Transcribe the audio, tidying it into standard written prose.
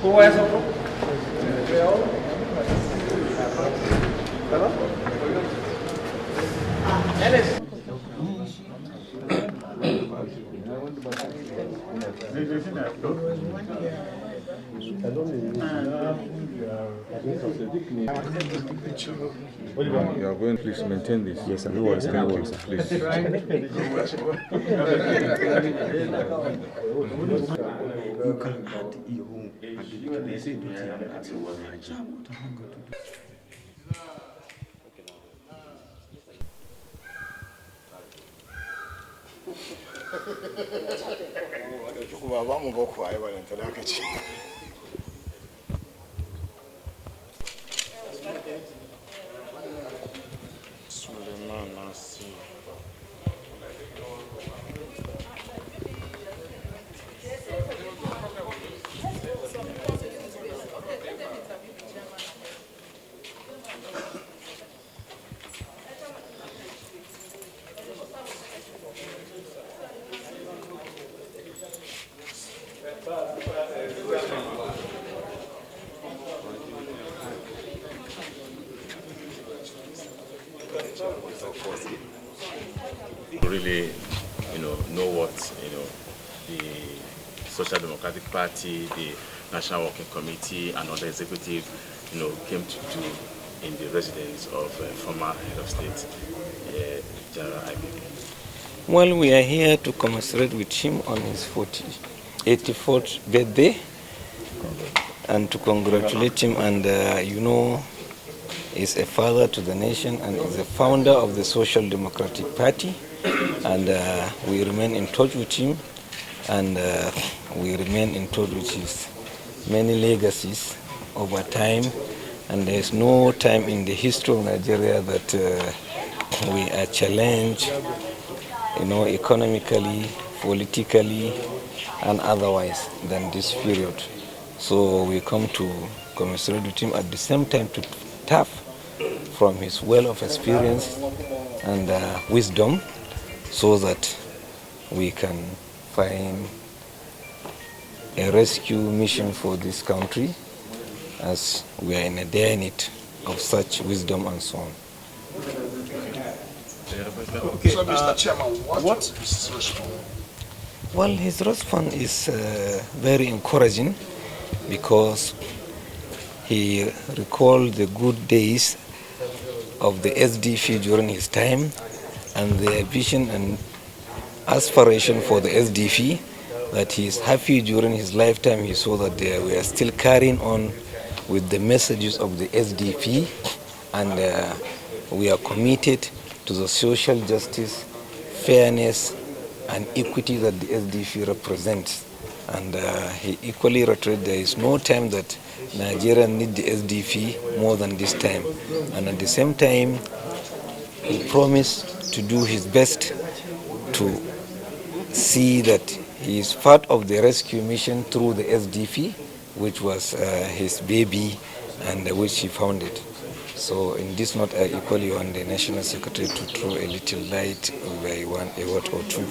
¿Cómo es otro? You are going, please maintain this. Yes, I will. Thank you, please. Really, know what, the Social Democratic Party, the National Working Committee, and other executive, came to do in the residence of former head of state, General Ibrahim. Well, we are here to commiserate with him on his 84th birthday and to congratulate him. And he's a father to the nation and is a founder of the Social Democratic Party. And we remain in touch with him, and we remain in touch with his many legacies over time. And there is no time in the history of Nigeria that we are challenged, economically, politically, and otherwise than this period. So we come to commiserate with him, at the same time to tap from his well of experience and wisdom, so that we can find a rescue mission for this country, as we are in a dire need of such wisdom and so on. Okay, so Mr. Chairman, what is his response? Well, his response is very encouraging, because he recalled the good days of the SDP during his time, and the vision and aspiration for the SDP, that he is happy during his lifetime he saw that we are still carrying on with the messages of the SDP, and we are committed to the social justice, fairness, and equity that the SDP represents. And he equally reiterated there is no time that Nigeria needs the SDP more than this time. And at the same time, he promised to do his best to see that he is part of the rescue mission through the SDP, which was his baby and which he founded. So in this note, I equally want the National Secretary to throw a little light over a word or two.